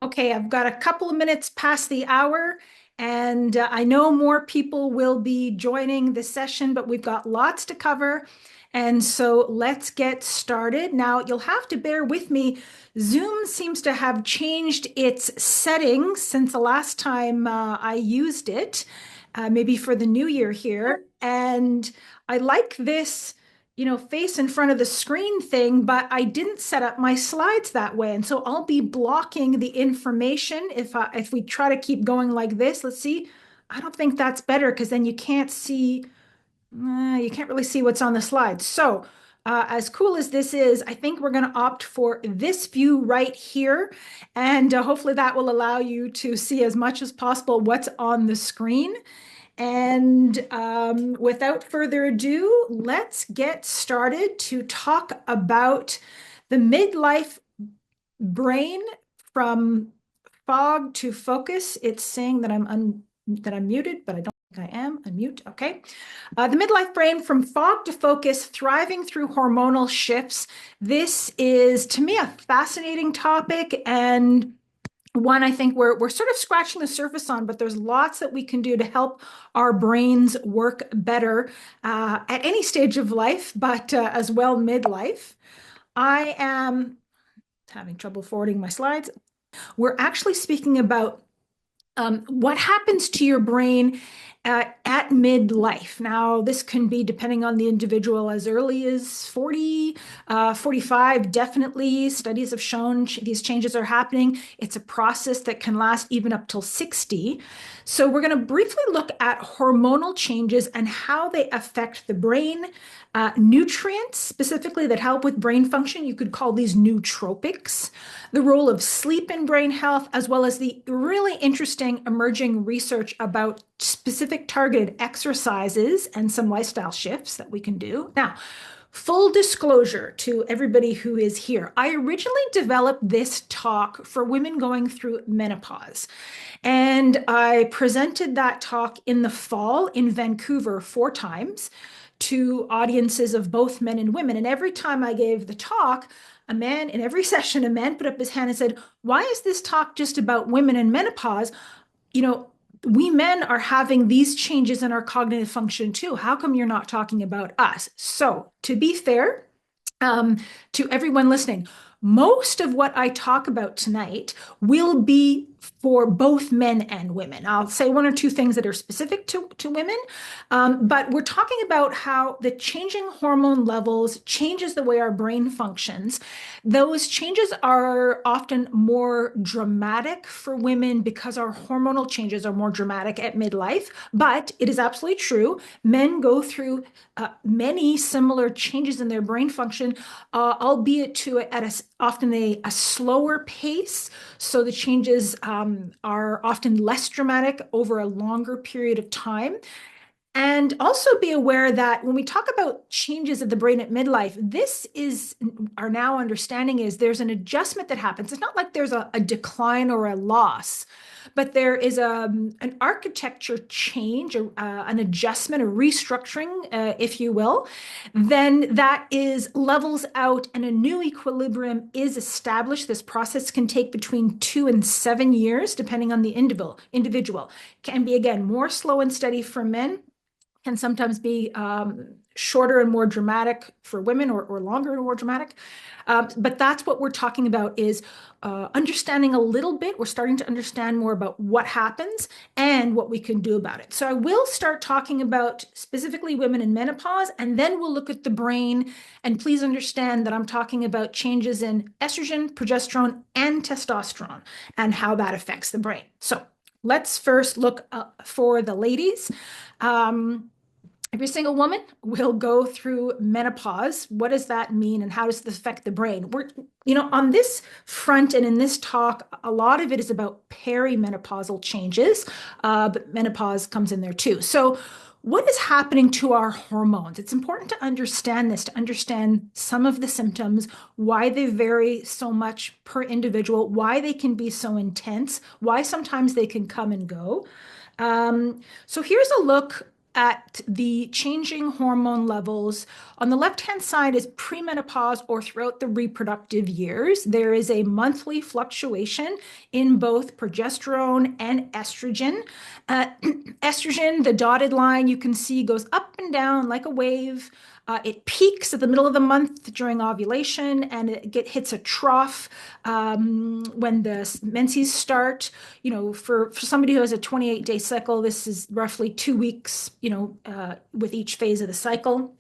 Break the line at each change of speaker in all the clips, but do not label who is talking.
Okay, I've got a couple of minutes past the hour, and I know more people will be joining the session, but we've got lots to cover. And so let's get started. Now, you'll have to bear with me. Zoom seems to have changed its settings since the last time I used it, maybe for the new year here. And I like this face in front of the screen thing, but I didn't set up my slides that way. And so I'll be blocking the information if we try to keep going like this. Let's see. I don't think that's better because then you can't really see what's on the slides. So as cool as this is, I think we're going to opt for this view right here. And hopefully that will allow you to see as much as possible what's on the screen. And without further ado, let's get started to talk about the midlife brain from fog to focus. It's saying that I'm muted, but I don't think I am. Unmute. Okay. The midlife brain from fog to focus, thriving through hormonal shifts. This is, to me, a fascinating topic and one I think we're sort of scratching the surface on, but there's lots that we can do to help our brains work better at any stage of life, but as well midlife. I am having trouble forwarding my slides. We're actually speaking about what happens to your brain at midlife. Now, this can be depending on the individual as early as 40, 45, definitely. Studies have shown these changes are happening. It's a process that can last even up till 60. So we're going to briefly look at hormonal changes and how they affect the brain. Nutrients, specifically that help with brain function, you could call these nootropics. The role of sleep in brain health, as well as the really interesting emerging research about specific targeted exercises and some lifestyle shifts that we can do. Now, full disclosure to everybody who is here, I originally developed this talk for women going through menopause. And I presented that talk in the fall in Vancouver 4 times to audiences of both men and women. And every time I gave the talk, a man in every session, a man put up his hand and said, "Why is this talk just about women and menopause? You know, we men are having these changes in our cognitive function too. How come you're not talking about us?" So, to be fair, to everyone listening, most of what I talk about tonight will be for both men and women. I'll say one or two things that are specific to women, but we're talking about how the changing hormone levels changes the way our brain functions. Those changes are often more dramatic for women because our hormonal changes are more dramatic at midlife, but it is absolutely true. Men go through many similar changes in their brain function, albeit often a slower pace. So the changes are often less dramatic over a longer period of time. And also be aware that when we talk about changes of the brain at midlife, this is our now understanding is there's an adjustment that happens. It's not like there's a decline or a loss, but there is an architecture change, an adjustment, a restructuring, if you will. Then that is levels out and a new equilibrium is established. This process can take between 2 and 7 years, depending on the individual. Can be, again, more slow and steady for men, can sometimes be shorter and more dramatic for women, or longer and more dramatic. But that's what we're talking about is understanding a little bit. We're starting to understand more about what happens and what we can do about it. So I will start talking about specifically women in menopause, and then we'll look at the brain. And please understand that I'm talking about changes in estrogen, progesterone, and testosterone and how that affects the brain. So let's first look for the ladies. Every single woman will go through menopause. What does that mean, and how does this affect the brain? On this front and in this talk, a lot of it is about perimenopausal changes, but menopause comes in there too. So what is happening to our hormones? It's important to understand this, to understand some of the symptoms, why they vary so much per individual, why they can be so intense, why sometimes they can come and go. So here's a look at the changing hormone levels. On the left-hand side is premenopause or throughout the reproductive years. There is a monthly fluctuation in both progesterone and estrogen. Estrogen, the dotted line you can see, goes up and down like a wave. It peaks at the middle of the month during ovulation, and it hits a trough when the menses start. For somebody who has a 28-day cycle, this is roughly 2 weeks, with each phase of the cycle.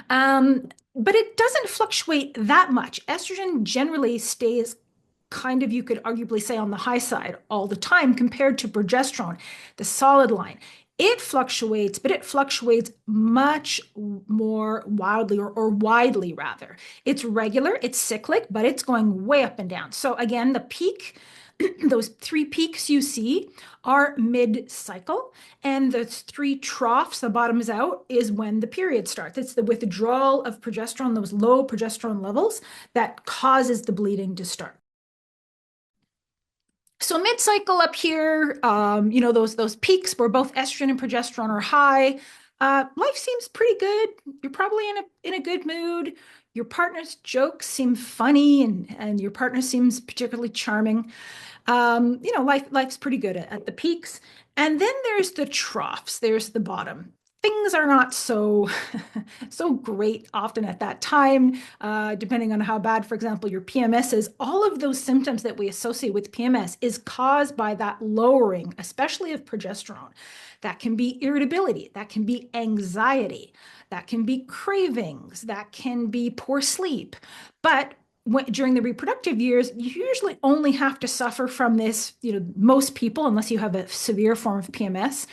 But it doesn't fluctuate that much. Estrogen generally stays kind of, you could arguably say, on the high side all the time compared to progesterone, the solid line. It fluctuates, but it fluctuates much more wildly, or widely rather. It's regular, it's cyclic, but it's going way up and down. So again, the peak, those 3 peaks you see are mid-cycle, and the 3 troughs, the bottoms out, is when the period starts. It's the withdrawal of progesterone, those low progesterone levels, that causes the bleeding to start. So mid-cycle up here, those peaks where both estrogen and progesterone are high. Life seems pretty good. You're probably in a good mood. Your partner's jokes seem funny, and your partner seems particularly charming. Life's pretty good at the peaks. And then there's the troughs. There's the bottom. Things are not so great often at that time, depending on how bad, for example, your PMS is. All of those symptoms that we associate with PMS is caused by that lowering, especially of progesterone. That can be irritability, that can be anxiety, that can be cravings, that can be poor sleep. But during the reproductive years, you usually only have to suffer from this, most people, unless you have a severe form of PMS,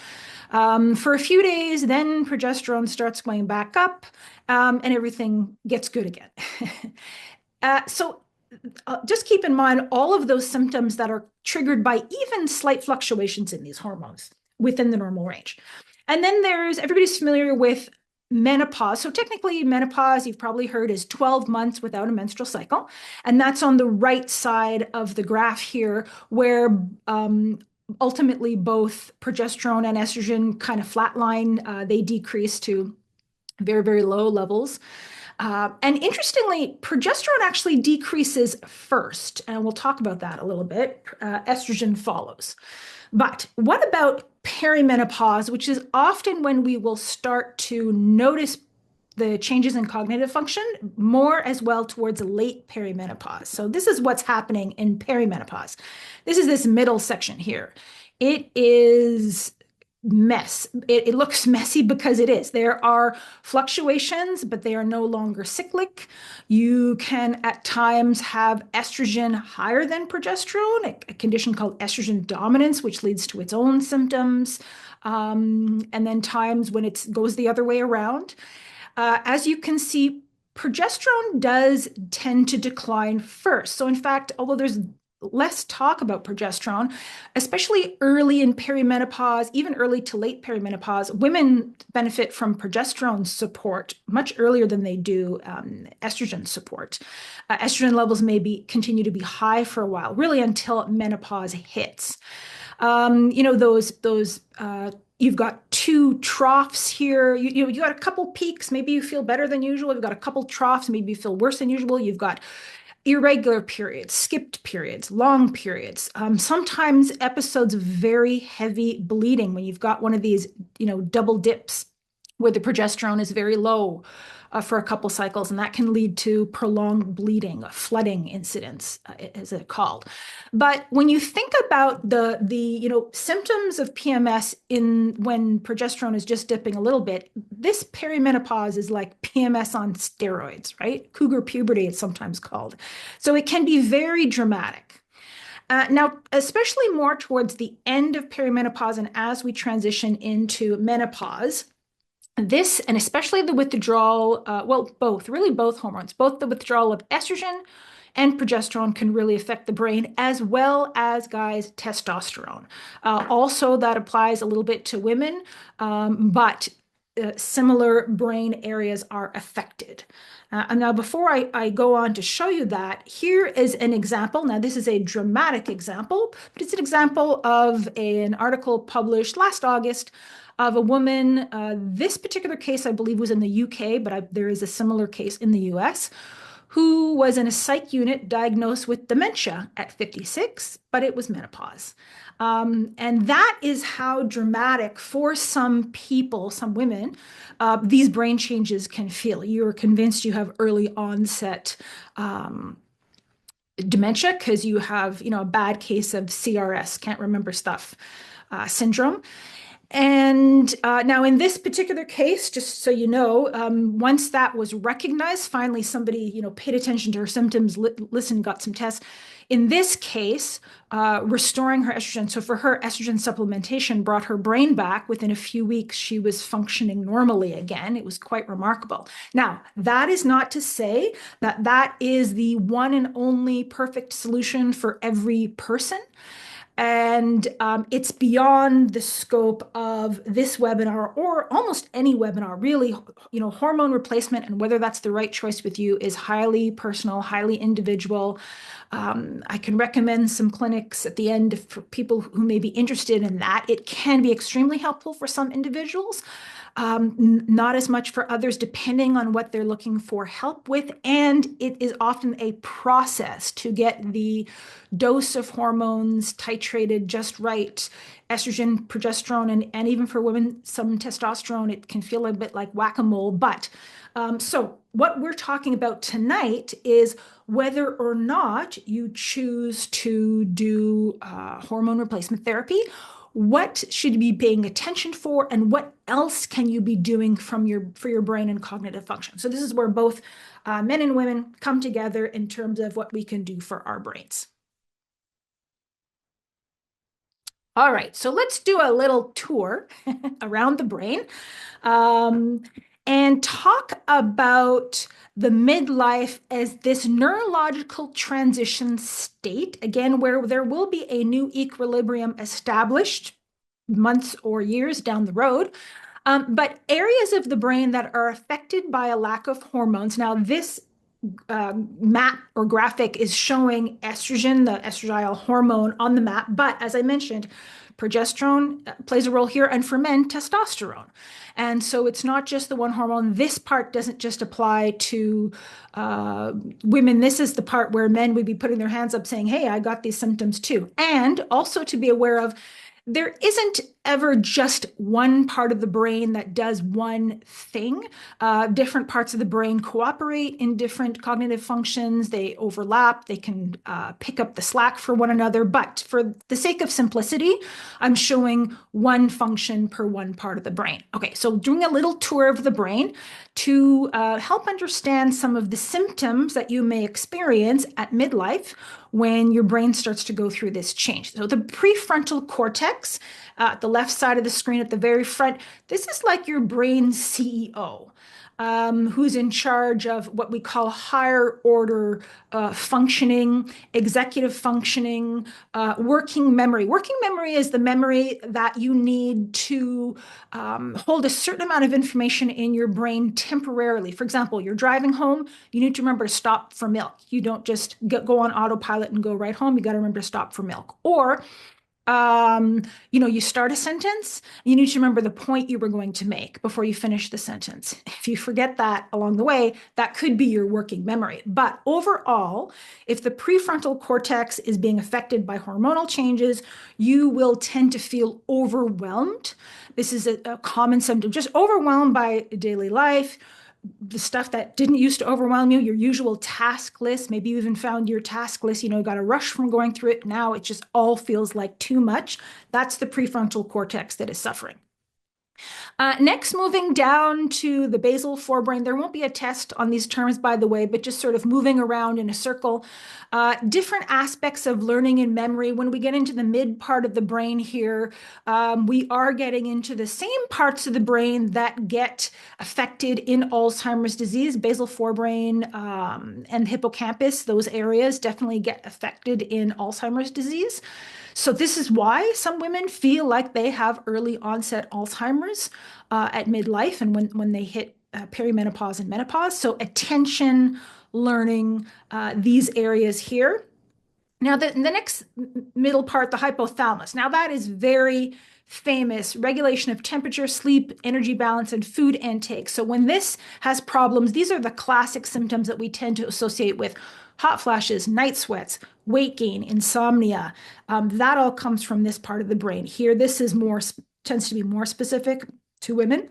for a few days. Then progesterone starts going back up, and everything gets good again. So just keep in mind all of those symptoms that are triggered by even slight fluctuations in these hormones within the normal range. And then everybody's familiar with menopause. So technically, menopause, you've probably heard, is 12 months without a menstrual cycle. And that's on the right side of the graph here, where ultimately both progesterone and estrogen kind of flatline. They decrease to very, very low levels. And interestingly, progesterone actually decreases first, and we'll talk about that a little bit. Estrogen follows. But what about perimenopause, which is often when we will start to notice the changes in cognitive function, more as well towards late perimenopause. So this is what's happening in perimenopause. This is this middle section here. It is mess. It looks messy because it is. There are fluctuations, but they are no longer cyclic. You can at times have estrogen higher than progesterone, a condition called estrogen dominance, which leads to its own symptoms, and then times when it goes the other way around. As you can see, progesterone does tend to decline first. So in fact, although there's less talk about progesterone, especially early in perimenopause, even early to late perimenopause, women benefit from progesterone support much earlier than they do estrogen support. Estrogen levels may continue to be high for a while, really until menopause hits. You've got 2 troughs here. You got a couple peaks. Maybe you feel better than usual. You've got a couple troughs. Maybe you feel worse than usual. You've got irregular periods, skipped periods, long periods, sometimes episodes of very heavy bleeding when you've got one of these, double dips where the progesterone is very low for a couple cycles, and that can lead to prolonged bleeding, flooding incidents, as it's called. But when you think about the symptoms of PMS when progesterone is just dipping a little bit, this perimenopause is like PMS on steroids, right? Cougar puberty, it's sometimes called. So it can be very dramatic. Now, especially more towards the end of perimenopause and as we transition into menopause, this, and especially the withdrawal, both hormones, both the withdrawal of estrogen and progesterone can really affect the brain, as well as, guys, testosterone. Also, that applies a little bit to women, but similar brain areas are affected. And now, before I go on to show you that, here is an example. Now, this is a dramatic example, but it's an example of an article published last August of a woman. This particular case, I believe, was in the UK, but there is a similar case in the US, who was in a psych unit diagnosed with dementia at 56, but it was menopause. And that is how dramatic for some people, some women, these brain changes can feel. You're convinced you have early onset dementia because you have, a bad case of CRS, can't remember stuff, syndrome. And now, in this particular case, just so you know, once that was recognized, finally somebody, paid attention to her symptoms, listened, got some tests. In this case, restoring her estrogen. So for her, estrogen supplementation brought her brain back. Within a few weeks, she was functioning normally again. It was quite remarkable. Now, that is not to say that that is the one and only perfect solution for every person. And it's beyond the scope of this webinar or almost any webinar, really. Hormone replacement and whether that's the right choice with you is highly personal, highly individual. I can recommend some clinics at the end for people who may be interested in that. It can be extremely helpful for some individuals, not as much for others, depending on what they're looking for help with. And it is often a process to get the dose of hormones titrated just right. Estrogen, progesterone, and even for women, some testosterone, it can feel a bit like whack-a-mole. But so what we're talking about tonight is whether or not you choose to do hormone replacement therapy. What should you be paying attention for, and what else can you be doing for your brain and cognitive function? So this is where both men and women come together in terms of what we can do for our brains. All right, so let's do a little tour around the brain and talk about the midlife as this neurological transition state, again, where there will be a new equilibrium established months or years down the road. But areas of the brain that are affected by a lack of hormones. Now, this map or graphic is showing estrogen, the estradiol hormone on the map. But as I mentioned, progesterone plays a role here, and for men, testosterone. And so it's not just the one hormone. This part doesn't just apply to women. This is the part where men would be putting their hands up saying, hey, I got these symptoms too. And also to be aware of, there isn't ever just one part of the brain that does one thing. Different parts of the brain cooperate in different cognitive functions. They overlap. They can pick up the slack for one another. But for the sake of simplicity, I'm showing one function per one part of the brain. Okay, so doing a little tour of the brain to help understand some of the symptoms that you may experience at midlife when your brain starts to go through this change. So the prefrontal cortex, at the left side of the screen at the very front, this is like your brain's CEO, who's in charge of what we call higher order functioning, executive functioning, working memory. Working memory is the memory that you need to hold a certain amount of information in your brain temporarily. For example, you're driving home, you need to remember to stop for milk. You don't just go on autopilot and go right home. You got to remember to stop for milk. Or you start a sentence, you need to remember the point you were going to make before you finish the sentence. If you forget that along the way, that could be your working memory. But overall, if the prefrontal cortex is being affected by hormonal changes, you will tend to feel overwhelmed. This is a common symptom, just overwhelmed by daily life, the stuff that didn't used to overwhelm you, your usual task list. Maybe you even found your task list, got a rush from going through it. Now it just all feels like too much. That's the prefrontal cortex that is suffering. Next, moving down to the basal forebrain. There won't be a test on these terms, by the way, but just sort of moving around in a circle. Different aspects of learning and memory. When we get into the mid part of the brain here, we are getting into the same parts of the brain that get affected in Alzheimer's disease. Basal forebrain and hippocampus, those areas definitely get affected in Alzheimer's disease. So this is why some women feel like they have early onset Alzheimer's at midlife and when they hit perimenopause and menopause. So attention, learning, these areas here. Now, the next middle part, the hypothalamus. Now, that is very famous regulation of temperature, sleep, energy balance, and food intake. So when this has problems, these are the classic symptoms that we tend to associate with hot flashes, night sweats, weight gain, insomnia. That all comes from this part of the brain. Here, this is more tends to be more specific to women.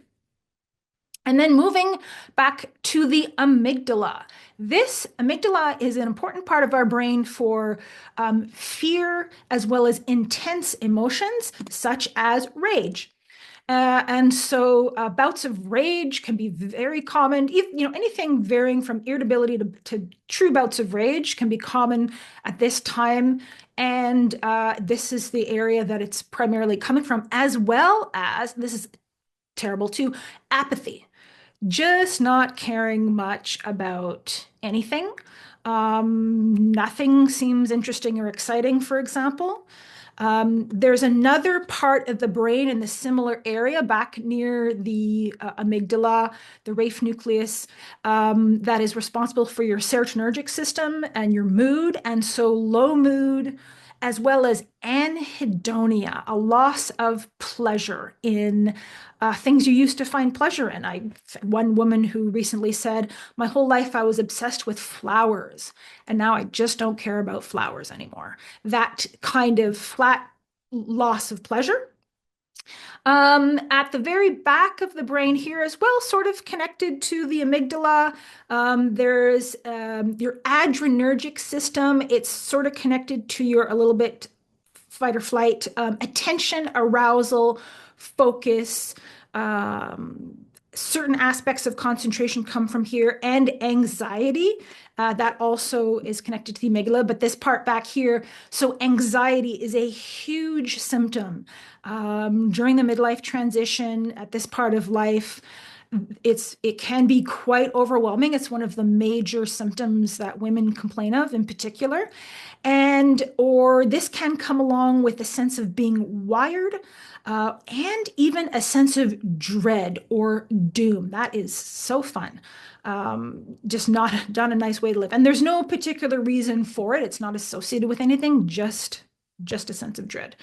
And then moving back to the amygdala. This amygdala is an important part of our brain for fear as well as intense emotions, such as rage. And so bouts of rage can be very common. Anything varying from irritability to true bouts of rage can be common at this time. And this is the area that it's primarily coming from, as well as, this is terrible too, apathy. Just not caring much about anything. Nothing seems interesting or exciting, for example. There's another part of the brain in the similar area back near the amygdala, the Rhéaume nucleus, that is responsible for your serotonergic system and your mood. And so low mood, as well as anhedonia, a loss of pleasure in things you used to find pleasure in. One woman who recently said, "My whole life I was obsessed with flowers, and now I just don't care about flowers anymore." That kind of flat loss of pleasure. At the very back of the brain here as well, sort of connected to the amygdala, there's your adrenergic system. It's sort of connected to your a little bit fight or flight, attention, arousal, focus. Certain aspects of concentration come from here, and anxiety. That also is connected to the amygdala, but this part back here, so anxiety is a huge symptom during the midlife transition at this part of life. It can be quite overwhelming. It's one of the major symptoms that women complain of in particular. Or this can come along with a sense of being wired, and even a sense of dread or doom. That is so fun. Just not a nice way to live. And there's no particular reason for it. It's not associated with anything, just a sense of dread.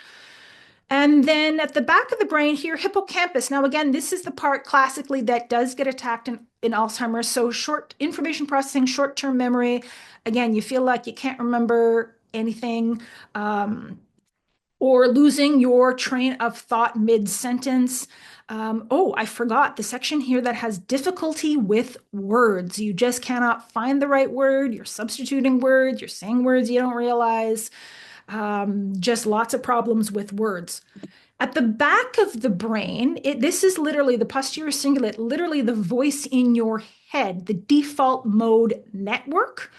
And then at the back of the brain here, hippocampus. Now, again, this is the part classically that does get attacked in Alzheimer's. So short information processing, short-term memory. Again, you feel like you can't remember anything, or losing your train of thought mid-sentence. Oh, I forgot the section here that has difficulty with words. You just cannot find the right word. You're substituting words. You're saying words you don't realize. Just lots of problems with words. At the back of the brain, this is literally the posterior cingulate, literally the voice in your head, the default mode network.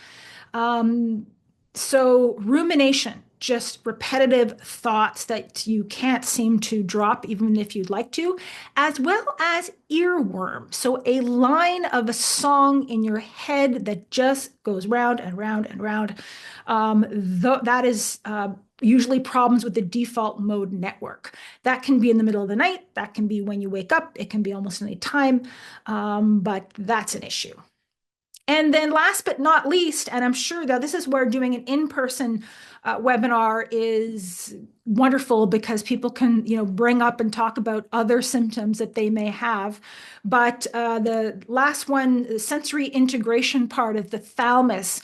So rumination, just repetitive thoughts that you can't seem to drop even if you'd like to, as well as earworm. So a line of a song in your head that just goes round and round and round. That is usually problems with the default mode network. That can be in the middle of the night. That can be when you wake up. It can be almost any time, but that's an issue. And then last but not least, and I'm sure that this is where doing an in-person webinar is wonderful, because people can, bring up and talk about other symptoms that they may have. But the last one, the sensory integration part of the thalamus,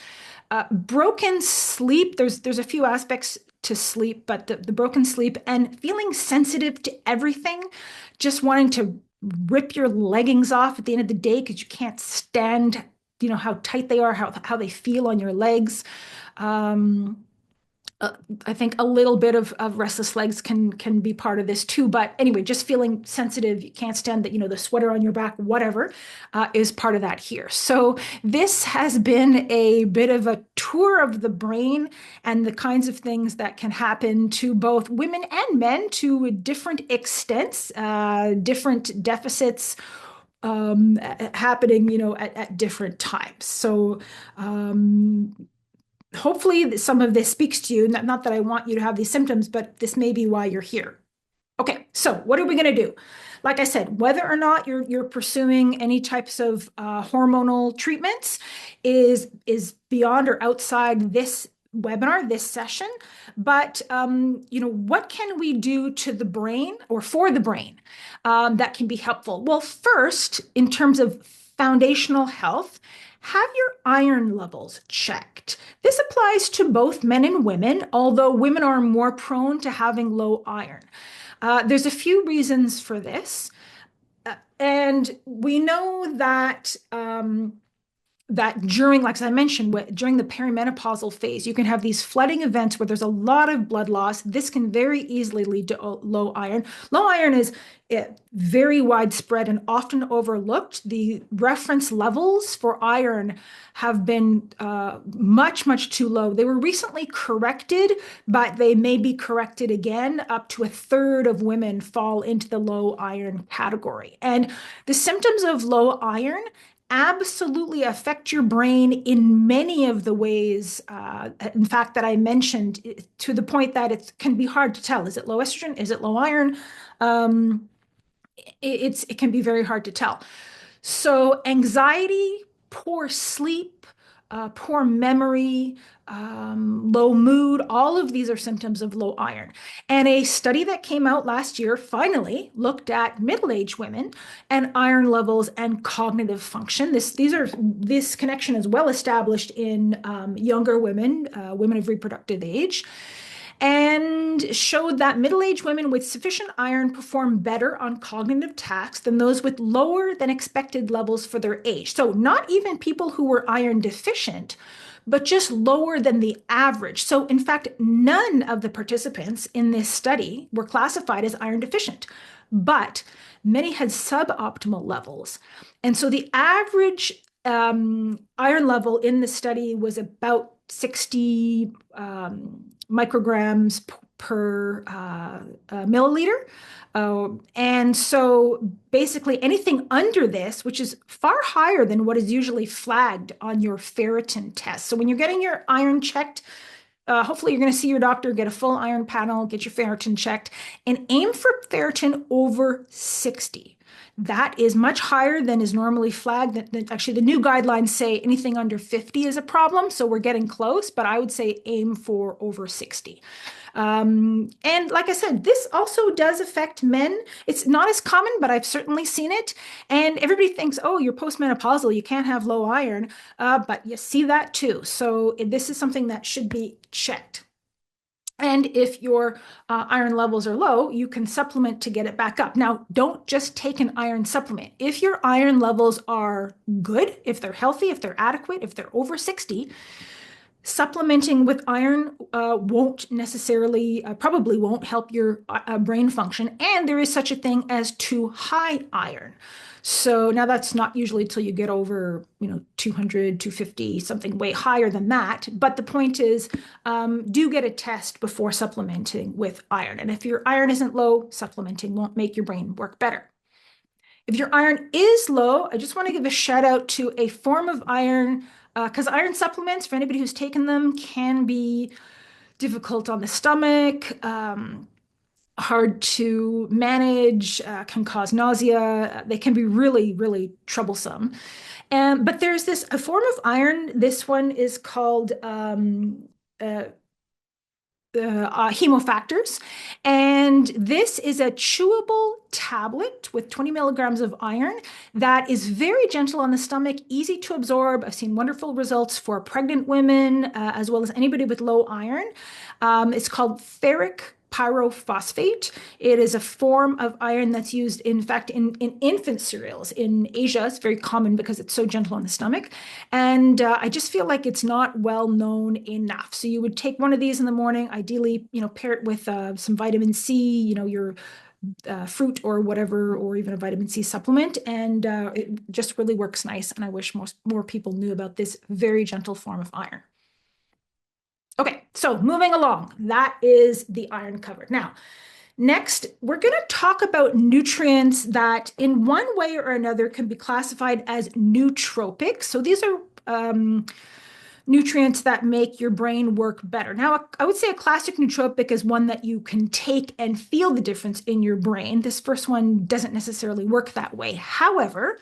broken sleep. There's a few aspects to sleep, but the broken sleep and feeling sensitive to everything, just wanting to rip your leggings off at the end of the day because you can't stand how tight they are, how they feel on your legs. I think a little bit of restless legs can be part of this too. But anyway, just feeling sensitive, you can't stand that, the sweater on your back, whatever, is part of that here. So this has been a bit of a tour of the brain and the kinds of things that can happen to both women and men to different extents, different deficits happening, at different times. So hopefully some of this speaks to you. Not that I want you to have these symptoms, but this may be why you're here. Okay, so what are we going to do? Like I said, whether or not you're pursuing any types of hormonal treatments is beyond or outside this webinar, this session, but what can we do to the brain or for the brain that can be helpful? Well, first, in terms of foundational health, have your iron levels checked. This applies to both men and women, although women are more prone to having low iron. There's a few reasons for this. And we know that during, like I mentioned, during the perimenopausal phase, you can have these flooding events where there's a lot of blood loss. This can very easily lead to low iron. Low iron is very widespread and often overlooked. The reference levels for iron have been much, much too low. They were recently corrected, but they may be corrected again. Up to a third of women fall into the low iron category. And the symptoms of low iron absolutely affect your brain in many of the ways, in fact, that I mentioned, to the point that it can be hard to tell. Is it low estrogen? Is it low iron? It can be very hard to tell. So anxiety, poor sleep, poor memory, low mood, all of these are symptoms of low iron. And a study that came out last year finally looked at middle-aged women and iron levels and cognitive function. This connection is well established in younger women, women of reproductive age, and showed that middle-aged women with sufficient iron perform better on cognitive tasks than those with lower than expected levels for their age. So not even people who were iron deficient, but just lower than the average. So in fact, none of the participants in this study were classified as iron deficient, but many had suboptimal levels. And so the average iron level in the study was about 60 micrograms per milliliter. And so basically anything under this, which is far higher than what is usually flagged on your ferritin test. So when you're getting your iron checked, hopefully you're going to see your doctor, get a full iron panel, get your ferritin checked, and aim for ferritin over 60. That is much higher than is normally flagged. Actually, the new guidelines say anything under 50 is a problem, so we're getting close, but I would say aim for over 60. And like I said, this also does affect men. It's not as common, but I've certainly seen it. And everybody thinks, oh, you're postmenopausal, you can't have low iron, but you see that too. So this is something that should be checked. And if your iron levels are low, you can supplement to get it back up. Now, don't just take an iron supplement. If your iron levels are good, if they're healthy, if they're adequate, if they're over 60, supplementing with iron won't necessarily, probably won't help your brain function. And there is such a thing as too high iron. So now that's not usually till you get over, 200, 250, something way higher than that. But the point is, do get a test before supplementing with iron. And if your iron isn't low, supplementing won't make your brain work better. If your iron is low, I just want to give a shout out to a form of iron, because iron supplements, for anybody who's taken them, can be difficult on the stomach, hard to manage, can cause nausea. They can be really, really troublesome. But there's a form of iron. This one is called hemofactors. And this is a chewable tablet with 20 milligrams of iron that is very gentle on the stomach, easy to absorb. I've seen wonderful results for pregnant women as well as anybody with low iron. It's called ferric pyrophosphate. It is a form of iron that's used, in fact, in infant cereals in Asia. It's very common because it's so gentle on the stomach. And I just feel like it's not well known enough. So you would take one of these in the morning, ideally, pair it with some vitamin C, your fruit or whatever, or even a vitamin C supplement. And it just really works nice. And I wish more people knew about this very gentle form of iron. Okay, so moving along, that is the iron covered. Now, next, we're going to talk about nutrients that in one way or another can be classified as nootropic. So these are nutrients that make your brain work better. Now, I would say a classic nootropic is one that you can take and feel the difference in your brain. This first one doesn't necessarily work that way. However,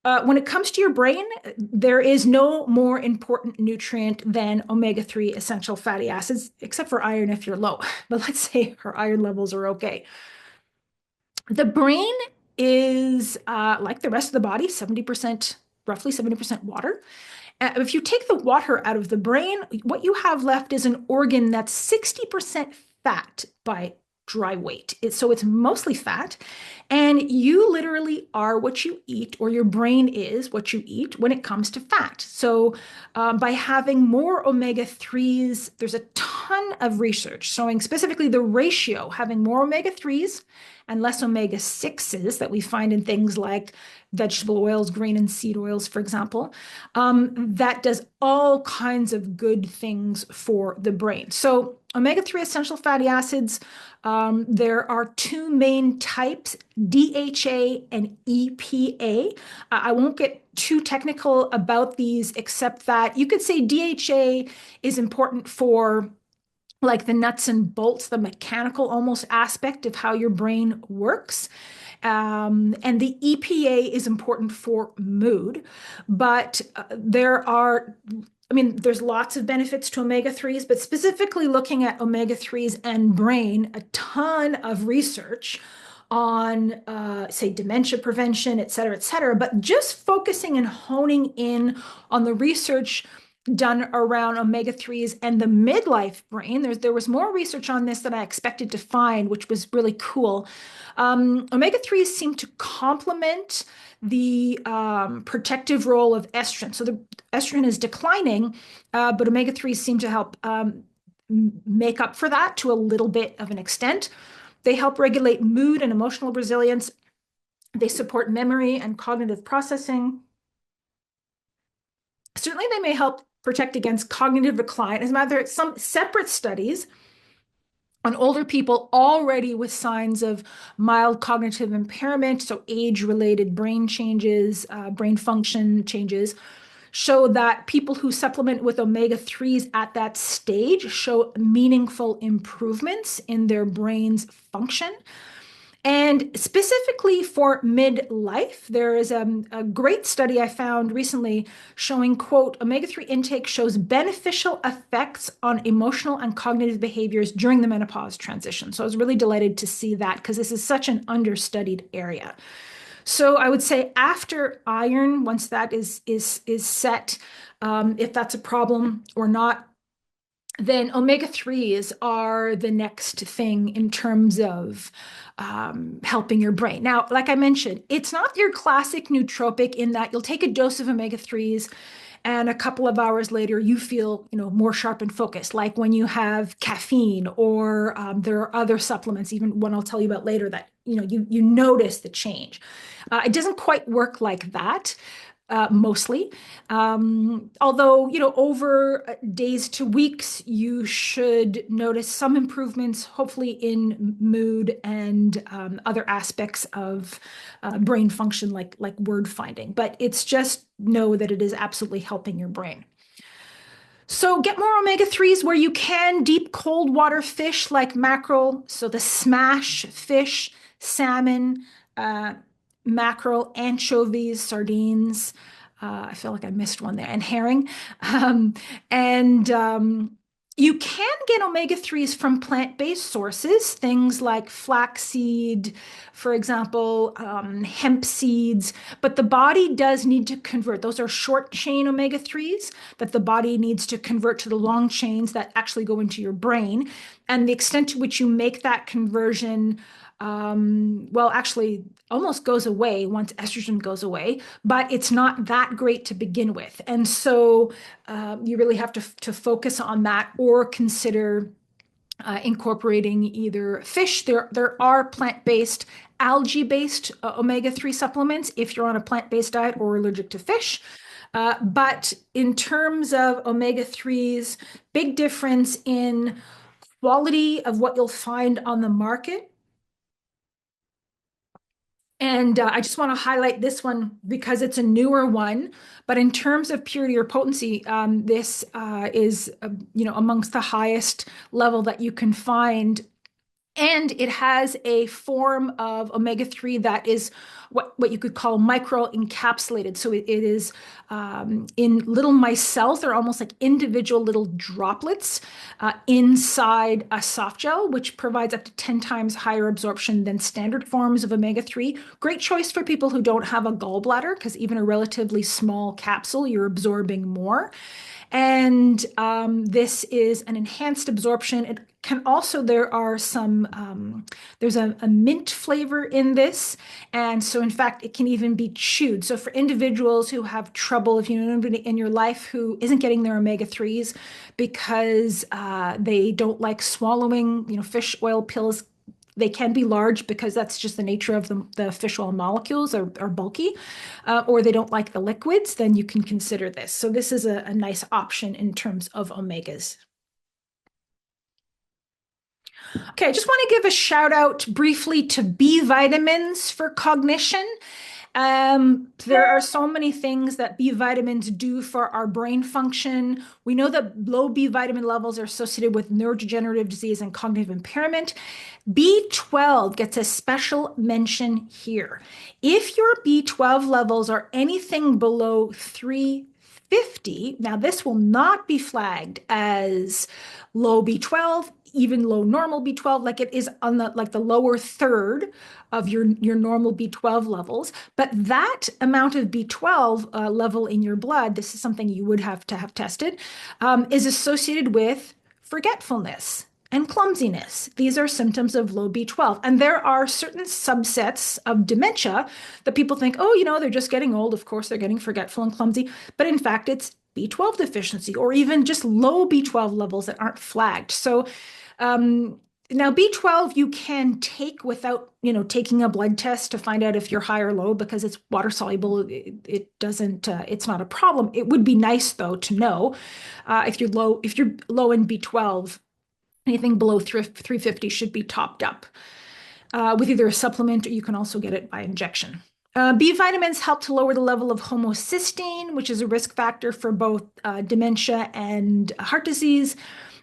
When it comes to your brain, there is no more important nutrient than omega-3 essential fatty acids, except for iron if you're low. But let's say our iron levels are okay. The brain is like the rest of the body, 70%, roughly 70% water. If you take the water out of the brain, what you have left is an organ that's 60% fat by dry weight. So it's mostly fat. And you literally are what you eat, or your brain is what you eat when it comes to fat. So by having more omega-3s, there's a ton of research showing specifically the ratio, having more omega-3s and less omega-6s that we find in things like vegetable oils, grain and seed oils, for example, that does all kinds of good things for the brain. So omega-3 essential fatty acids, there are two main types, DHA and EPA. I won't get too technical about these, except that you could say DHA is important for like the nuts and bolts, the mechanical almost aspect of how your brain works. And the EPA is important for mood, but there's lots of benefits to omega-3s, but specifically looking at omega-3s and brain, a ton of research on, say, dementia prevention, et cetera, et cetera. But just focusing and honing in on the research done around omega-3s and the midlife brain. There was more research on this than I expected to find, which was really cool. Omega-3s seem to complement the protective role of estrogen. So the estrogen is declining, but omega-3s seem to help make up for that to a little bit of an extent. They help regulate mood and emotional resilience. They support memory and cognitive processing. Certainly, they may help protect against cognitive decline. As a matter of fact, some separate studies on older people already with signs of mild cognitive impairment, so age-related brain changes, brain function changes, show that people who supplement with omega-3s at that stage show meaningful improvements in their brain's function. And specifically for midlife, there is a great study I found recently showing, quote, omega-3 intake shows beneficial effects on emotional and cognitive behaviors during the menopause transition. So I was really delighted to see that because this is such an understudied area. So I would say after iron, once that is set, if that's a problem or not, then omega-3s are the next thing in terms of helping your brain. Now, like I mentioned, it's not your classic nootropic in that you'll take a dose of omega-3s and a couple of hours later you feel, more sharp and focused, like when you have caffeine or there are other supplements, even one I'll tell you about later, that you notice the change. It doesn't quite work like that. Mostly. Although, over days to weeks, you should notice some improvements, hopefully in mood and other aspects of brain function, like word finding. But it's just know that it is absolutely helping your brain. So get more omega-3s where you can. Deep cold water fish like mackerel, so the smash fish, salmon, uh, mackerel, anchovies, sardines. I feel like I missed one there, and herring. And you can get omega-3s from plant-based sources, things like flaxseed, for example, hemp seeds, but the body does need to convert. Those are short chain omega-3s that the body needs to convert to the long chains that actually go into your brain. And the extent to which you make that conversion, actually almost goes away once estrogen goes away, but it's not that great to begin with. And so you really have to focus on that or consider incorporating either fish. There are plant-based, algae-based omega-3 supplements if you're on a plant-based diet or allergic to fish. But in terms of omega-3s, big difference in quality of what you'll find on the market. And I just want to highlight this one because it's a newer one. But in terms of purity or potency, this is amongst the highest level that you can find And it has a form of omega-3 that is what you could call microencapsulated. So it is in little micelles. They're almost like individual little droplets inside a soft gel, which provides up to 10 times higher absorption than standard forms of omega-3. Great choice for people who don't have a gallbladder, because even a relatively small capsule, you're absorbing more. And this is an enhanced absorption. It can also, there's a mint flavor in this. And so, in fact, it can even be chewed. So, for individuals who have trouble, if you know anybody in your life who isn't getting their omega-3s because they don't like swallowing, fish oil pills, they can be large because that's just the nature of the fish oil molecules are bulky, or they don't like the liquids, then you can consider this. So this is a nice option in terms of omegas. Okay, I just want to give a shout out briefly to B vitamins for cognition. There are so many things that B vitamins do for our brain function. We know that low B vitamin levels are associated with neurodegenerative disease and cognitive impairment. B12 gets a special mention here. If your B12 levels are anything below 350, now this will not be flagged as low B12, even low normal B12, like it is on the lower third of your normal B12 levels. But that amount of B12 level in your blood, this is something you would have to have tested, is associated with forgetfulness and clumsiness. These are symptoms of low B12. And there are certain subsets of dementia that people think, oh, they're just getting old. Of course, they're getting forgetful and clumsy. But in fact, it's B12 deficiency or even just low B12 levels that aren't flagged. So now B12 you can take without, taking a blood test to find out if you're high or low because it's water soluble. It doesn't, it's not a problem. It would be nice though to know if you're low in B12, anything below 350 should be topped up with either a supplement or you can also get it by injection. B vitamins help to lower the level of homocysteine, which is a risk factor for both dementia and heart disease.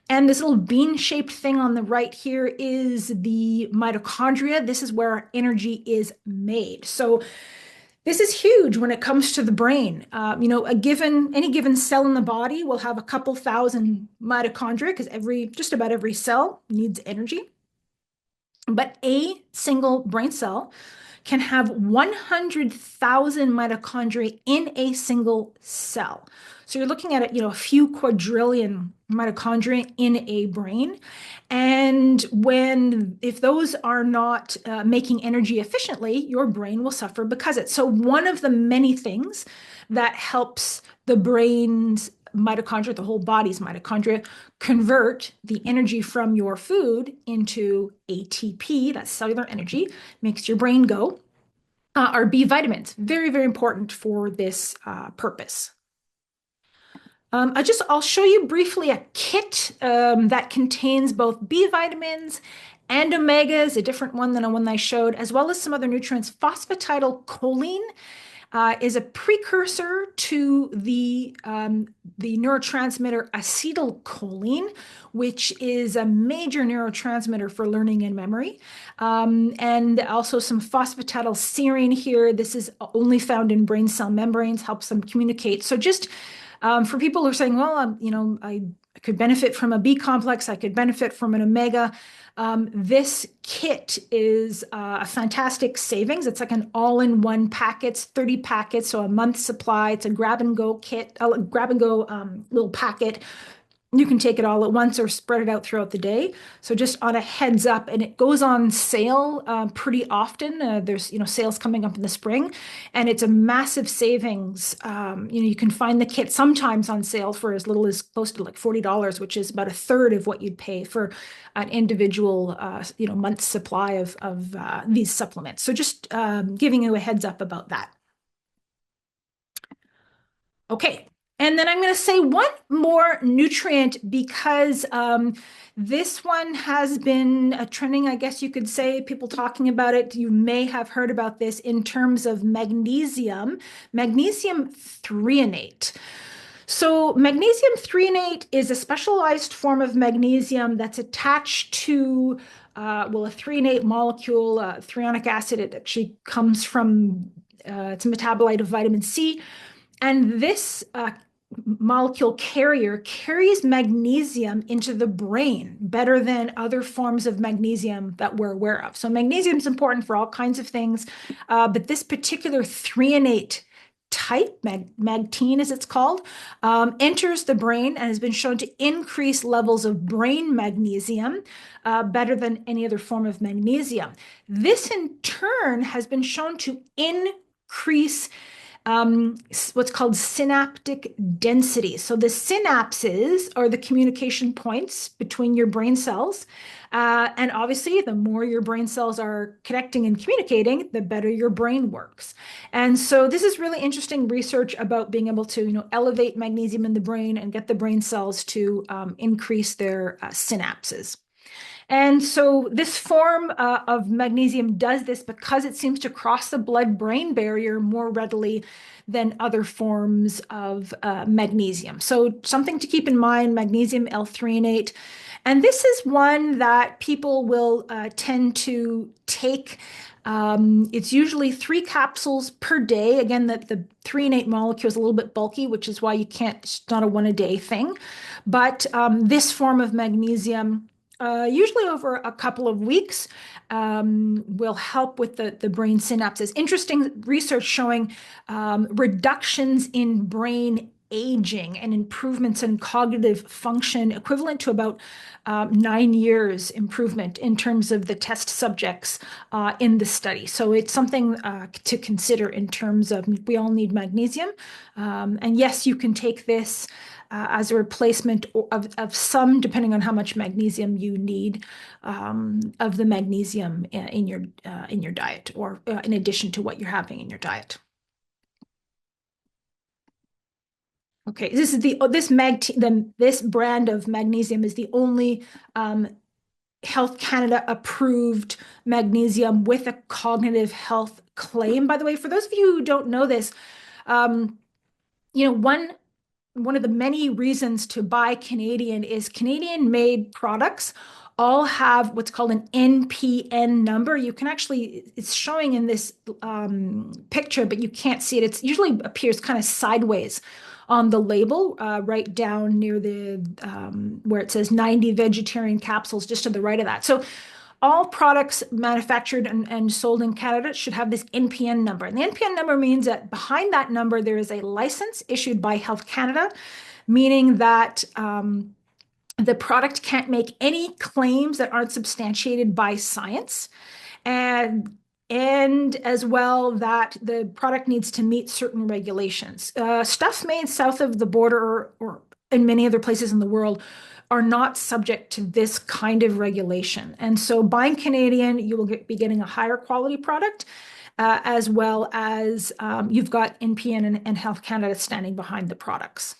And this little bean-shaped thing on the right here is the mitochondria. This is where our energy is made. So this is huge when it comes to the brain. Any given cell in the body will have a couple thousand mitochondria because just about every cell needs energy. But a single brain cell can have 100,000 mitochondria in a single cell. So you're looking at a few quadrillion mitochondria in a brain. And if those are not making energy efficiently, your brain will suffer because it. So one of the many things that helps the brain's mitochondria, the whole body's mitochondria, convert the energy from your food into ATP, that's cellular energy, makes your brain go, are B vitamins. Very, very important for this purpose. I'll show you briefly a kit that contains both B vitamins and omegas, a different one than the one I showed, as well as some other nutrients. Phosphatidylcholine is a precursor to the neurotransmitter acetylcholine, which is a major neurotransmitter for learning and memory. And also some phosphatidylserine here. This is only found in brain cell membranes, helps them communicate. So just for people who are saying, well, I could benefit from a B complex, I could benefit from an omega. This kit is a fantastic savings. It's like an all-in-one packet, 30 packets, so a month's supply. It's a grab-and-go kit, a grab-and-go little packet. You can take it all at once or spread it out throughout the day. So just on a heads up, and it goes on sale pretty often. There's sales coming up in the spring, and it's a massive savings. You can find the kit sometimes on sale for as little as close to like $40, which is about a third of what you'd pay for an individual month's supply of these supplements. So just giving you a heads up about that. Okay. And then I'm going to say one more nutrient because this one has been trending, I guess you could say, people talking about it. You may have heard about this in terms of magnesium threonate. So magnesium threonate is a specialized form of magnesium that's attached to well, a threonate molecule, threonic acid, it actually comes from, it's a metabolite of vitamin C. And this molecule carrier carries magnesium into the brain better than other forms of magnesium that we're aware of. So magnesium is important for all kinds of things, but this particular threonate type, magtine as it's called, enters the brain and has been shown to increase levels of brain magnesium better than any other form of magnesium. This in turn has been shown to increase what's called synaptic density. So the synapses are the communication points between your brain cells. And obviously, the more your brain cells are connecting and communicating, the better your brain works. And so this is really interesting research about being able to, elevate magnesium in the brain and get the brain cells to increase their synapses. And so this form of magnesium does this because it seems to cross the blood-brain barrier more readily than other forms of magnesium. So something to keep in mind, magnesium L-threonate. And this is one that people will tend to take. It's usually 3 capsules per day. Again, the threonate molecule is a little bit bulky, which is why you can't, it's not a 1-a-day thing. But this form of magnesium, usually over a couple of weeks, will help with the brain synapses. Interesting research showing reductions in brain aging and improvements in cognitive function equivalent to about 9 years improvement in terms of the test subjects in the study. So it's something to consider in terms of we all need magnesium. And yes, you can take this as a replacement of some, depending on how much magnesium you need, of the magnesium in your diet, or in addition to what you're having in your diet. Okay, this is this brand of magnesium is the only Health Canada approved magnesium with a cognitive health claim. By the way, for those of you who don't know this, one of the many reasons to buy Canadian is Canadian-made products all have what's called an NPN number. You can actually, it's showing in this picture, but you can't see it. It usually appears kind of sideways on the label, right down near the where it says 90 vegetarian capsules, just to the right of that. So all products manufactured and sold in Canada should have this NPN number. And the NPN number means that behind that number, there is a license issued by Health Canada, meaning that the product can't make any claims that aren't substantiated by science. And as well, that the product needs to meet certain regulations. Stuff made south of the border or in many other places in the world are not subject to this kind of regulation. And so buying Canadian, you will be getting a higher quality product, as well as you've got NPN and Health Canada standing behind the products.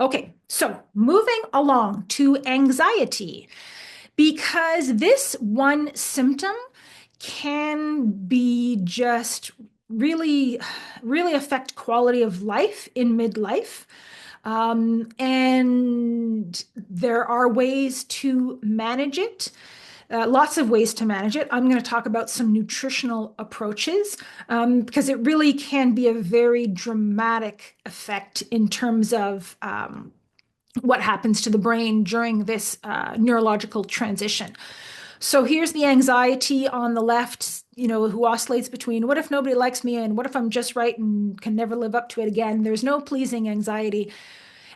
Okay, so moving along to anxiety, because this one symptom can be just really, really affect quality of life in midlife. And there are ways to manage it. Lots of ways to manage it. I'm going to talk about some nutritional approaches because it really can be a very dramatic effect in terms of what happens to the brain during this neurological transition. So here's the anxiety on the left, who oscillates between what if nobody likes me and what if I'm just right and can never live up to it again. There's no pleasing anxiety.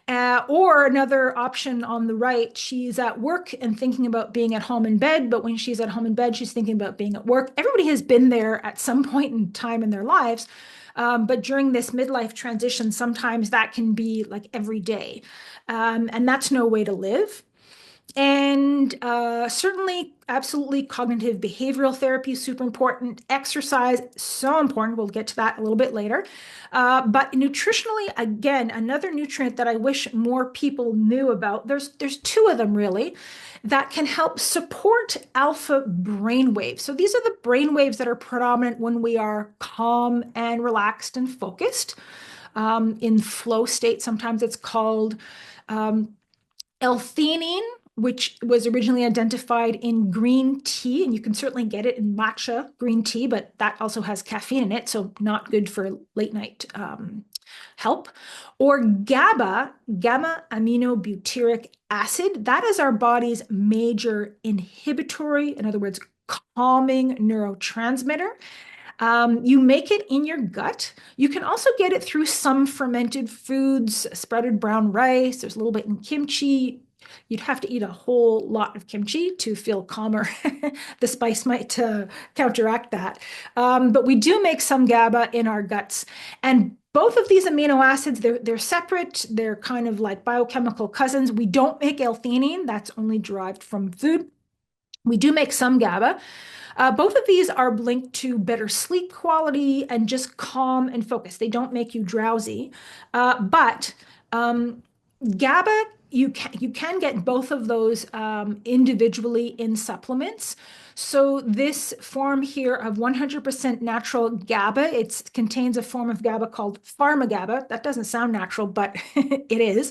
Or another option on the right, she's at work and thinking about being at home in bed, but when she's at home in bed, she's thinking about being at work. Everybody has been there at some point in time in their lives. But during this midlife transition, sometimes that can be like every day. And that's no way to live. And certainly, absolutely, cognitive behavioral therapy is super important. Exercise, so important. We'll get to that a little bit later. But nutritionally, again, another nutrient that I wish more people knew about. There's 2 of them really that can help support alpha brainwaves. So these are the brainwaves that are predominant when we are calm and relaxed and focused. In flow state, sometimes it's called. L-theanine, which was originally identified in green tea, and you can certainly get it in matcha green tea, but that also has caffeine in it, so not good for late night help. Or GABA, gamma aminobutyric acid. That is our body's major inhibitory, in other words, calming neurotransmitter. You make it in your gut. You can also get it through some fermented foods, sprouted brown rice. There's a little bit in kimchi. You'd have to eat a whole lot of kimchi to feel calmer. The spice might counteract that. But we do make some GABA in our guts. And both of these amino acids, they're separate. They're kind of like biochemical cousins. We don't make L-theanine. That's only derived from food. We do make some GABA. Both of these are linked to better sleep quality and just calm and focus. They don't make you drowsy. But GABA, you can get both of those individually in supplements. So this form here of 100% natural GABA, it contains a form of GABA called pharma-GABA. That doesn't sound natural, but it is.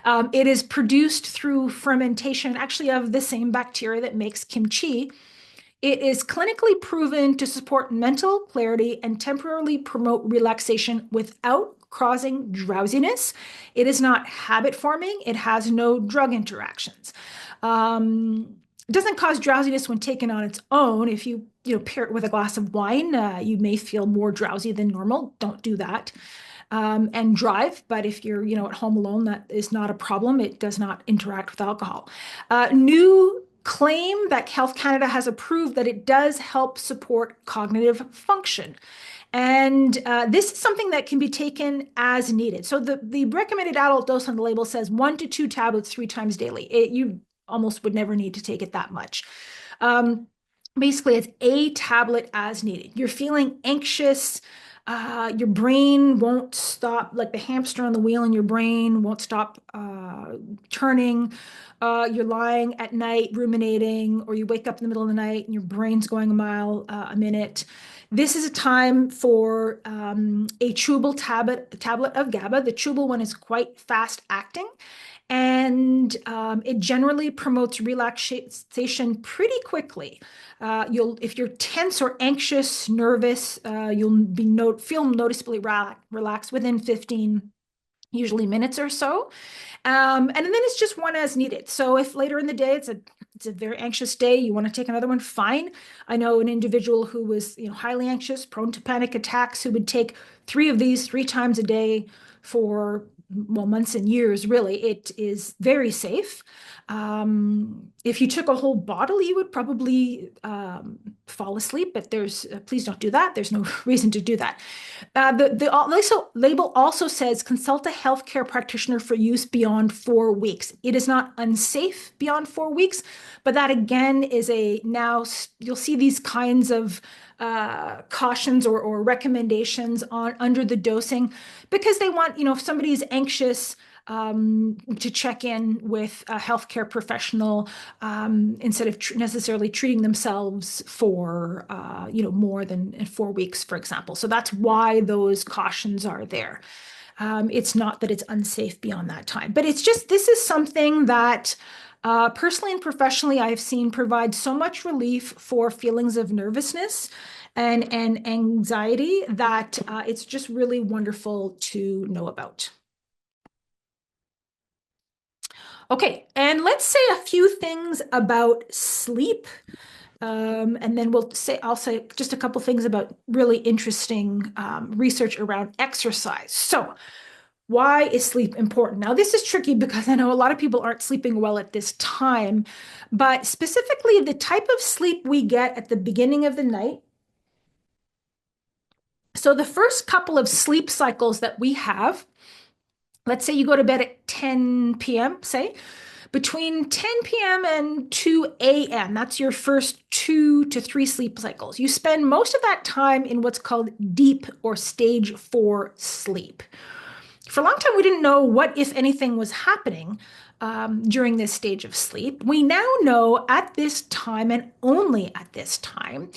It is produced through fermentation, actually of the same bacteria that makes kimchi. It is clinically proven to support mental clarity and temporarily promote relaxation without causing drowsiness. It is not habit forming. It has no drug interactions. It doesn't cause drowsiness when taken on its own. If you pair it with a glass of wine, you may feel more drowsy than normal. Don't do that. And drive, but if you're at home alone, that is not a problem. It does not interact with alcohol. New claim that Health Canada has approved that it does help support cognitive function. And this is something that can be taken as needed. So the recommended adult dose on the label says 1 to 2 tablets 3 times daily. You almost would never need to take it that much. Basically, it's a tablet as needed. You're feeling anxious, your brain won't stop, like the hamster on the wheel in your brain won't stop turning. You're lying at night ruminating, or you wake up in the middle of the night and your brain's going a mile a minute. This is a time for a chewable tablet of GABA. The chewable one is quite fast acting, and it generally promotes relaxation pretty quickly. If you're tense or anxious, nervous, you'll feel noticeably relaxed within 15 usually minutes or so. And then it's just one as needed. So if later in the day it's a very anxious day, you want to take another one, fine. I know an individual who was highly anxious, prone to panic attacks, who would take 3 of these 3 times a day for months and years. Really, it is very safe. If you took a whole bottle, you would probably fall asleep, but please don't do that. There's no reason to do that. The label also says consult a healthcare practitioner for use beyond 4 weeks. It is not unsafe beyond 4 weeks, but that again is now you'll see these kinds of cautions or recommendations under the dosing, because they want, if somebody's anxious, to check in with a healthcare professional instead of necessarily treating themselves for more than 4 weeks, for example. So that's why those cautions are there. It's not that it's unsafe beyond that time, but it's just, this is something that personally and professionally I've seen provide so much relief for feelings of nervousness and anxiety that it's just really wonderful to know about. Okay, and let's say a few things about sleep. And then I'll say just a couple things about really interesting research around exercise. So why is sleep important? Now, this is tricky because I know a lot of people aren't sleeping well at this time, but specifically the type of sleep we get at the beginning of the night. So the first couple of sleep cycles that we have, let's say you go to bed at 10 p.m., say, between 10 p.m. and 2 a.m., that's your first 2 to 3 sleep cycles. You spend most of that time in what's called deep or stage 4 sleep. For a long time, we didn't know what, if anything, was happening during this stage of sleep. We now know at this time, and only at this time,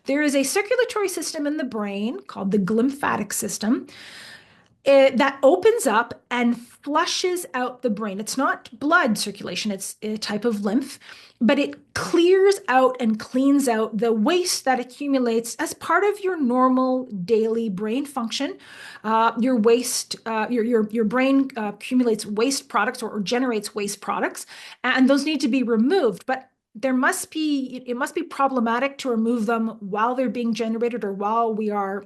there is a circulatory system in the brain called the glymphatic system. that opens up and flushes out the brain. It's not blood circulation, it's a type of lymph, but it clears out and cleans out the waste that accumulates as part of your normal daily brain function. Your brain accumulates waste products or generates waste products, and those need to be removed. But it must be problematic to remove them while they're being generated or while we are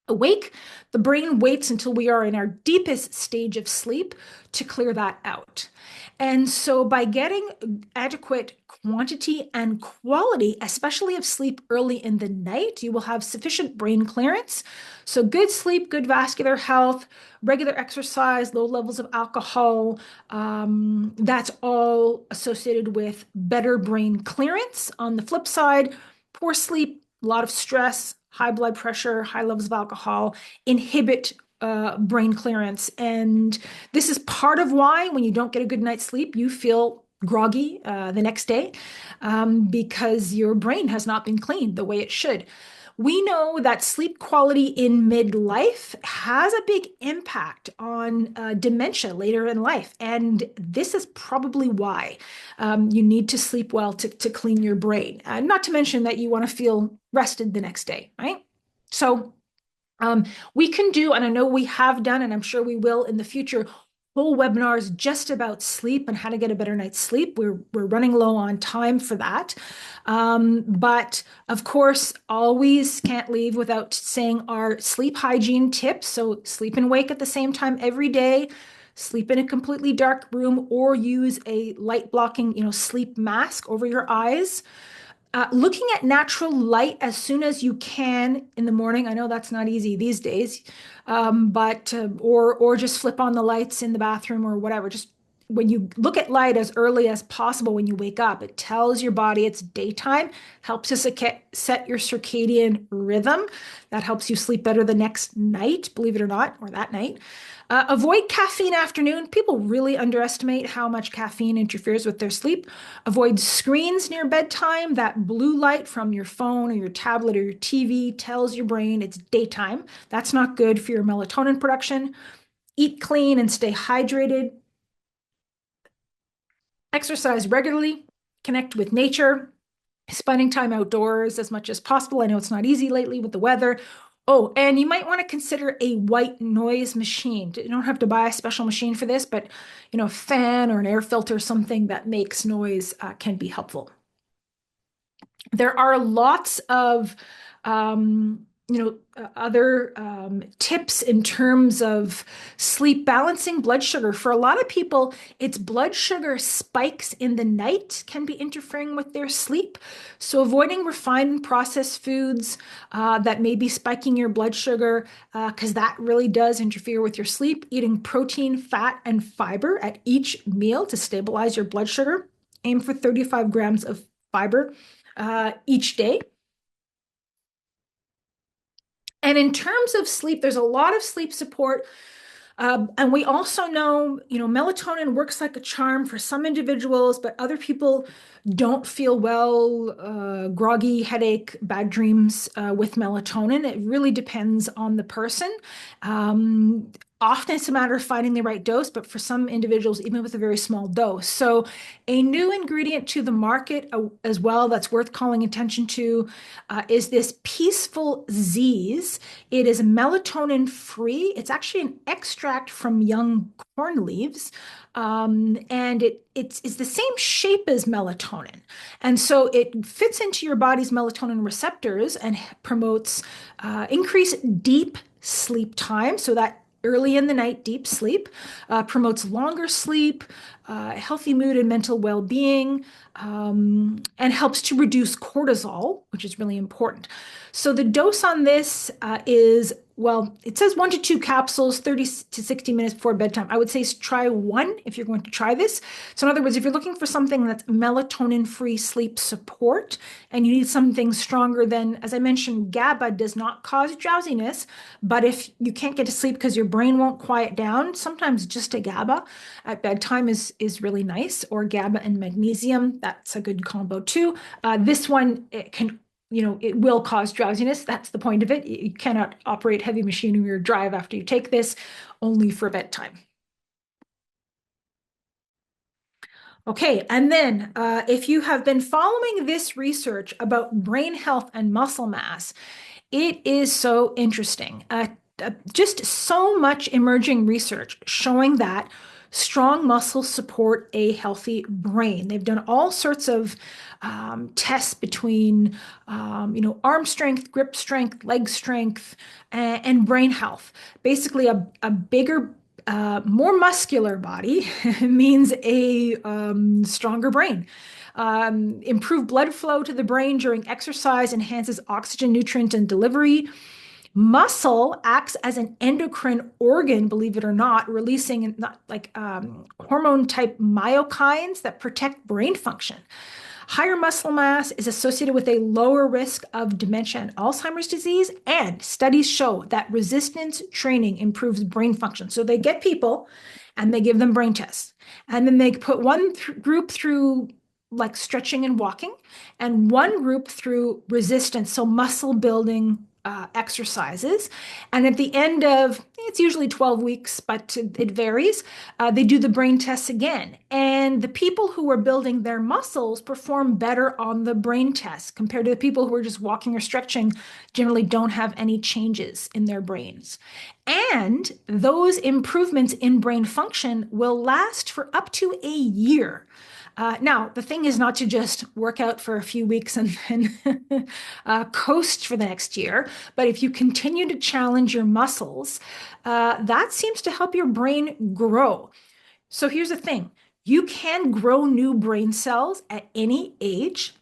awake. The brain waits until we are in our deepest stage of sleep to clear that out. And so by getting adequate quantity and quality, especially of sleep early in the night, you will have sufficient brain clearance. So good sleep, good vascular health, regular exercise, low levels of alcohol, that's all associated with better brain clearance. On the flip side, poor sleep, a lot of stress, high blood pressure, high levels of alcohol inhibit brain clearance. And this is part of why when you don't get a good night's sleep, you feel groggy the next day because your brain has not been cleaned the way it should. We know that sleep quality in midlife has a big impact on dementia later in life. And this is probably why you need to sleep well to clean your brain. Not to mention that you want to feel rested the next day, right? So we can do, and I know we have done, and I'm sure we will in the future, whole webinars just about sleep and how to get a better night's sleep. We're running low on time for that. But of course, always can't leave without saying our sleep hygiene tips. So sleep and wake at the same time every day, sleep in a completely dark room, or use a light blocking, sleep mask over your eyes. Looking at natural light as soon as you can in the morning. I know that's not easy these days, but or just flip on the lights in the bathroom or whatever. Just when you look at light as early as possible when you wake up, it tells your body it's daytime, helps us set your circadian rhythm. That helps you sleep better the next night, believe it or not, or that night. Avoid caffeine afternoon. People really underestimate how much caffeine interferes with their sleep. Avoid screens near bedtime. That blue light from your phone or your tablet or your TV tells your brain it's daytime. That's not good for your melatonin production. Eat clean and stay hydrated. Exercise regularly. Connect with nature. Spending time outdoors as much as possible. I know it's not easy lately with the weather. Oh, and you might want to consider a white noise machine. You don't have to buy a special machine for this, but a fan or an air filter, something that makes noise can be helpful. There are lots of other tips in terms of sleep balancing blood sugar. For a lot of people, it's blood sugar spikes in the night can be interfering with their sleep. So avoiding refined and processed foods that may be spiking your blood sugar, because that really does interfere with your sleep. Eating protein, fat, and fiber at each meal to stabilize your blood sugar. Aim for 35 grams of fiber each day. And in terms of sleep, there's a lot of sleep support. And we also know, melatonin works like a charm for some individuals, but other people don't feel well, groggy, headache, bad dreams with melatonin. It really depends on the person. Often it's a matter of finding the right dose, but for some individuals, even with a very small dose. So a new ingredient to the market as well that's worth calling attention to is this Peaceful Z's. It is melatonin free. It's actually an extract from young corn leaves. And it's the same shape as melatonin. And so it fits into your body's melatonin receptors and promotes increased deep sleep time. So that early in the night deep sleep promotes longer sleep, healthy mood and mental well-being, and helps to reduce cortisol, which is really important. So the dose on this is, well, it says 1 to 2 capsules, 30 to 60 minutes before bedtime. I would say try one if you're going to try this. So in other words, if you're looking for something that's melatonin-free sleep support and you need something stronger than, as I mentioned, GABA does not cause drowsiness, but if you can't get to sleep because your brain won't quiet down, sometimes just a GABA at bedtime is really nice, or GABA and magnesium. That's a good combo too. This one, it can it will cause drowsiness. That's the point of it. You cannot operate heavy machinery or drive after you take this, only for bedtime. Okay, and then if you have been following this research about brain health and muscle mass, it is so interesting. Just so much emerging research showing that strong muscles support a healthy brain. They've done all sorts of tests between, arm strength, grip strength, leg strength, and brain health. Basically, a bigger, more muscular body means a stronger brain. Improved blood flow to the brain during exercise enhances oxygen, nutrient, and delivery. Muscle acts as an endocrine organ, believe it or not, releasing not like hormone type myokines that protect brain function. Higher muscle mass is associated with a lower risk of dementia and Alzheimer's disease, and studies show that resistance training improves brain function. So they get people and they give them brain tests, and then they put one group through like stretching and walking, and one group through resistance, so muscle building exercises. And at the end of, it's usually 12 weeks, but it varies, they do the brain tests again. And the people who are building their muscles perform better on the brain test compared to the people who are just walking or stretching, generally don't have any changes in their brains. And those improvements in brain function will last for up to a year. Now, the thing is not to just work out for a few weeks and then coast for the next year, but if you continue to challenge your muscles, that seems to help your brain grow. So here's the thing. You can grow new brain cells at any age.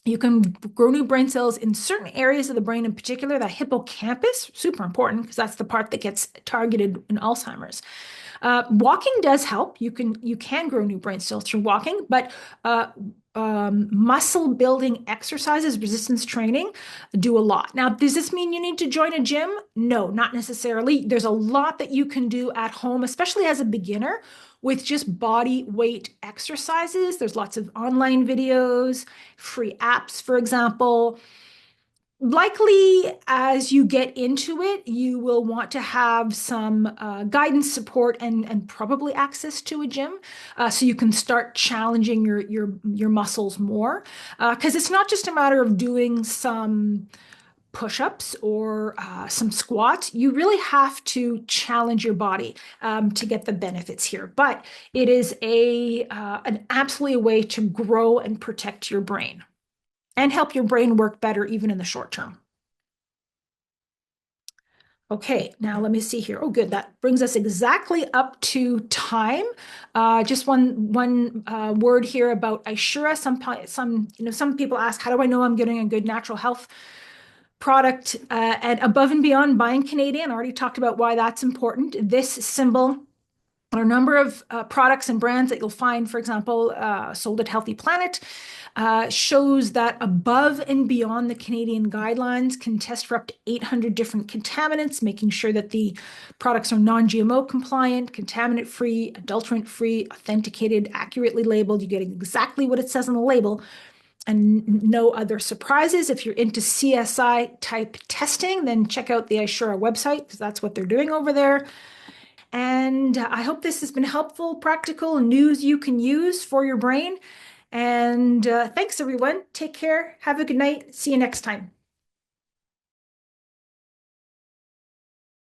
You can grow new brain cells in certain areas of the brain, in particular, the hippocampus, super important because that's the part that gets targeted in Alzheimer's. Walking does help. You can grow new brain cells through walking, but muscle building exercises, resistance training, do a lot. Now, does this mean you need to join a gym? No, not necessarily. There's a lot that you can do at home, especially as a beginner, with just body weight exercises. There's lots of online videos, free apps, for example. Likely, as you get into it, you will want to have some guidance, support, and probably access to a gym, so you can start challenging your muscles more. Because it's not just a matter of doing some push-ups or some squats. You really have to challenge your body to get the benefits here. But it is an absolutely a way to grow and protect your brain and help your brain work better even in the short term. Okay, now let me see here. Oh, good. That brings us exactly up to time. Just one word here about Ishura. Some people ask, how do I know I'm getting a good natural health product? And above and beyond buying Canadian, I already talked about why that's important. This symbol are a number of products and brands that you'll find, for example, sold at Healthy Planet, shows that above and beyond the Canadian guidelines can test for up to 800 different contaminants, making sure that the products are non-GMO compliant, contaminant-free, adulterant-free, authenticated, accurately labeled. You get exactly what it says on the label and no other surprises. If you're into CSI type testing, then check out the Ishura website because that's what they're doing over there. And I hope this has been helpful, practical news you can use for your brain. And thanks, everyone. Take care. Have a good night. See you next time.